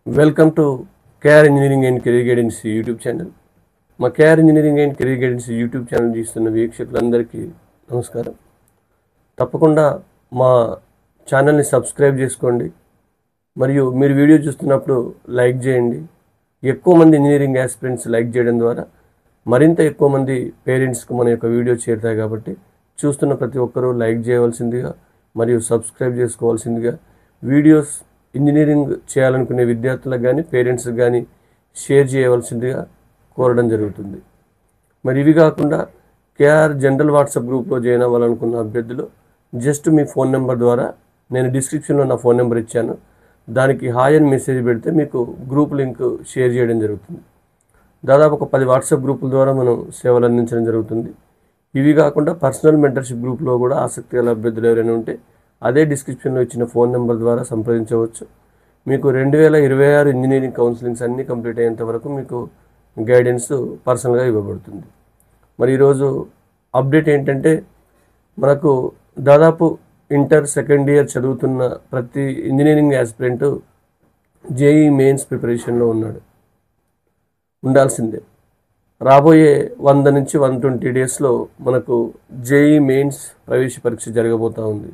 Welcome to KR engineering and career guidance YouTube channel. మా KR engineering and career guidance YouTube channel చూస్తున్న వీక్షకులందరికీ నమస్కారం. తప్పకుండా మా ఛానల్ని సబ్స్క్రైబ్ చేసుకోండి, మరియు మీరు వీడియో చూస్తున్నప్పుడు లైక్ చేయండి. ఎక్కువ మంది ఇంజనీరింగ్ యాస్పిరెంట్స్ లైక్ చేయడం ద్వారా మరింత ఎక్కువ మంది పేరెంట్స్కి మన యొక్క వీడియో చేరుతాయి. కాబట్టి చూస్తున్న ప్రతి ఒక్కరూ లైక్ చేయవలసిందిగా మరియు సబ్స్క్రైబ్ చేసుకోవాల్సిందిగా, వీడియోస్ ఇంజనీరింగ్ చేయాలనుకునే విద్యార్థులకు కానీ పేరెంట్స్కి కానీ షేర్ చేయవలసిందిగా కోరడం జరుగుతుంది. మరి ఇవి కాకుండా కేఆర్ జనరల్ వాట్సాప్ గ్రూప్లో జాయిన్ అవ్వాలనుకున్న అభ్యర్థులు జస్ట్ మీ ఫోన్ నెంబర్ ద్వారా, నేను డిస్క్రిప్షన్లో నా ఫోన్ నెంబర్ ఇచ్చాను, దానికి హాయ్ అని మెసేజ్ పెడితే మీకు గ్రూప్ లింక్ షేర్ చేయడం జరుగుతుంది. దాదాపు ఒక 10 వాట్సాప్ గ్రూపుల ద్వారా మనం సేవలు అందించడం జరుగుతుంది. ఇవి కాకుండా పర్సనల్ మెంటర్షిప్ గ్రూప్లో కూడా ఆసక్తి గల అభ్యర్థులు ఎవరైనా ఉంటే అదే డిస్క్రిప్షన్లో ఇచ్చిన ఫోన్ నెంబర్ ద్వారా సంప్రదించవచ్చు. మీకు 2026 ఇంజనీరింగ్ కౌన్సిలింగ్స్ అన్నీ కంప్లీట్ అయ్యేంత వరకు మీకు గైడెన్స్ పర్సనల్గా ఇవ్వబడుతుంది. మరి ఈరోజు అప్డేట్ ఏంటంటే, మనకు దాదాపు ఇంటర్ సెకండ్ ఇయర్ చదువుతున్న ప్రతి ఇంజనీరింగ్ యాస్పిరెంట్ జేఈ మెయిన్స్ ప్రిపరేషన్లో ఉండాల్సిందే. రాబోయే 100 నుంచి 120 డేస్లో మనకు జేఈ మెయిన్స్ ప్రవేశ పరీక్ష జరగబోతూ ఉంది.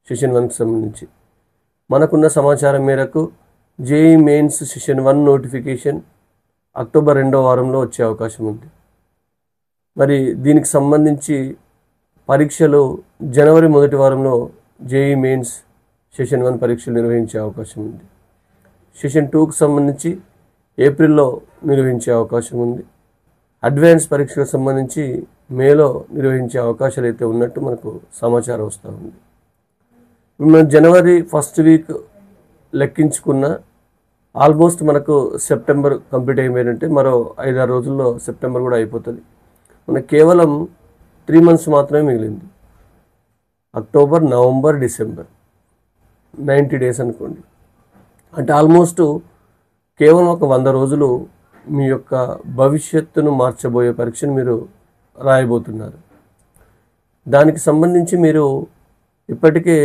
సెషన్ 1కి సంబంధించి మనకున్న సమాచారం మేరకు JEE mains session 1 notification October 2వ వారంలో వచ్చే అవకాశం ఉంది. మరి దీనికి సంబంధించి పరీక్షలు జనవరి 1వ వారంలో జేఈ మెయిన్స్ సెషన్ 1 పరీక్షలు నిర్వహించే అవకాశం ఉంది. సెషన్ 2కి సంబంధించి ఏప్రిల్లో నిర్వహించే అవకాశం ఉంది. అడ్వాన్స్ పరీక్షలకు సంబంధించి మేలో నిర్వహించే అవకాశాలు అయితే ఉన్నట్టు మనకు సమాచారం వస్తూ ఉంది. మనం జనవరి ఫస్ట్ వీక్ లెక్కించుకున్న ఆల్మోస్ట్ మనకు సెప్టెంబర్ కంప్లీట్ అయిపోయినట్టే. మరో 5-6 రోజుల్లో సెప్టెంబర్ కూడా అయిపోతుంది. మనకు కేవలం 3 మంత్స్ మాత్రమే మిగిలింది. అక్టోబర్, నవంబర్, డిసెంబర్ 90 డేస్ అనుకోండి. అంటే ఆల్మోస్ట్ కేవలం ఒక 100 రోజులు మీ యొక్క భవిష్యత్తును మార్చబోయే పరీక్షను మీరు రాయబోతున్నారు. దానికి సంబంధించి మీరు ఇప్పటికే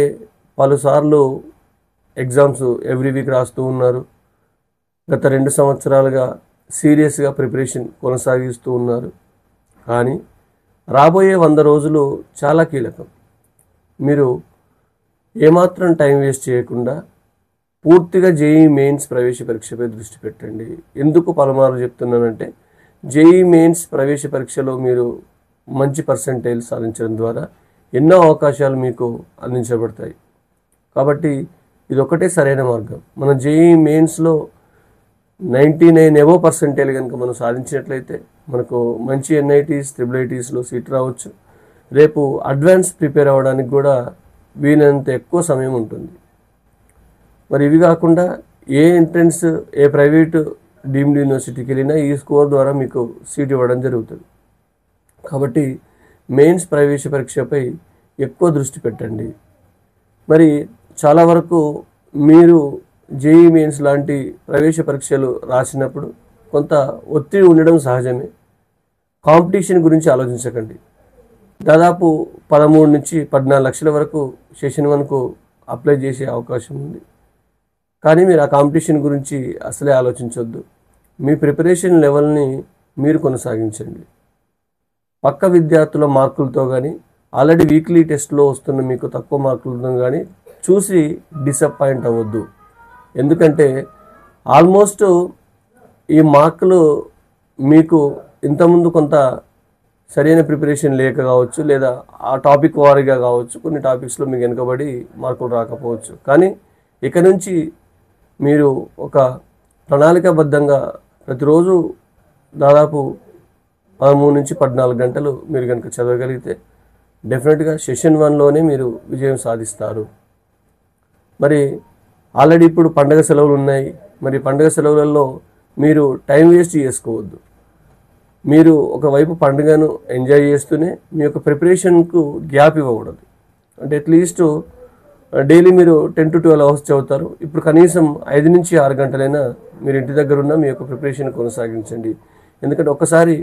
పలుసార్లు ఎగ్జామ్స్ ఎవ్రీ వీక్ రాస్తూ ఉన్నారు. గత 2 సంవత్సరాలుగా సీరియస్గా ప్రిపరేషన్ కొనసాగిస్తూ ఉన్నారు. కానీ రాబోయే 100 రోజులు చాలా కీలకం. మీరు ఏమాత్రం టైం వేస్ట్ చేయకుండా పూర్తిగా జేఈ మెయిన్స్ ప్రవేశ పరీక్షపై దృష్టి పెట్టండి. ఎందుకు పలుమార్లు చెప్తున్నానంటే, జేఈ మెయిన్స్ ప్రవేశ పరీక్షలో మీరు మంచి పర్సెంటేజ్ సాధించడం ద్వారా ఎన్నో అవకాశాలు మీకు అందించబడతాయి. కాబట్టి ఇది ఒకటే సరైన మార్గం. మన జేఈ మెయిన్స్లో 99 అబోవ్ పర్సెంటేజ్ కనుక మనం సాధించినట్లయితే మనకు మంచి ఎన్ఐటీస్, ట్రిపుల్ సీట్ రావచ్చు. రేపు అడ్వాన్స్ ప్రిపేర్ అవ్వడానికి కూడా వీలైనంత ఎక్కువ సమయం ఉంటుంది. మరి ఇవి కాకుండా ఏ ఎంట్రన్స్, ఏ ప్రైవేటు డీమ్డ్ యూనివర్సిటీకి వెళ్ళినా ఈ స్కోర్ ద్వారా మీకు సీట్ ఇవ్వడం జరుగుతుంది. కాబట్టి మెయిన్స్ ప్రవేశ పరీక్షపై ఎక్కువ దృష్టి పెట్టండి. మరి చాలా వరకు మీరు జేఈ మెయిన్స్ లాంటి ప్రవేశ పరీక్షలు రాసినప్పుడు కొంత ఒత్తిడి ఉండడం సహజమే. కాంపిటీషన్ గురించి ఆలోచించకండి. దాదాపు 13 నుంచి 14 లక్షల వరకు సెషన్ 1కు అప్లై చేసే అవకాశం ఉంది. కానీ మీరు ఆ కాంపిటీషన్ గురించి అసలే ఆలోచించవద్దు. మీ ప్రిపరేషన్ లెవెల్ని మీరు కొనసాగించండి. పక్క విద్యార్థుల మార్కులతో కానీ, ఆల్రెడీ వీక్లీ టెస్ట్లో వస్తున్న మీకు తక్కువ మార్కులతో కానీ చూసి డిసప్పాయింట్ అవ్వద్దు. ఎందుకంటే ఆల్మోస్ట్ ఈ మార్కులు మీకు ఇంతకుముందు కొంత సరైన ప్రిపరేషన్ లేక కావచ్చు, లేదా ఆ టాపిక్ వారీగా కావచ్చు, కొన్ని టాపిక్స్లో మీకు వెనుకబడి మార్కులు రాకపోవచ్చు. కానీ ఇక నుంచి మీరు ఒక ప్రణాళికాబద్ధంగా ప్రతిరోజు దాదాపు 13 నుంచి 14 గంటలు మీరు కనుక చదవగలిగితే డెఫినెట్గా సెషన్ 1లోనే మీరు విజయం సాధిస్తారు. మరి ఆల్రెడీ ఇప్పుడు పండగ సెలవులు ఉన్నాయి. మరి పండగ సెలవులలో మీరు టైం వేస్ట్ చేసుకోవద్దు. మీరు ఒకవైపు పండుగను ఎంజాయ్ చేస్తూనే మీ యొక్క ప్రిపరేషన్కు గ్యాప్ ఇవ్వకూడదు. అంటే అట్లీస్ట్ డైలీ మీరు 10 to 12 అవర్స్ చదువుతారు. ఇప్పుడు కనీసం 5 నుంచి 6 గంటలైనా మీరు ఇంటి దగ్గర ఉన్న మీ యొక్క ప్రిపరేషన్ కొనసాగించండి. ఎందుకంటే ఒక్కసారి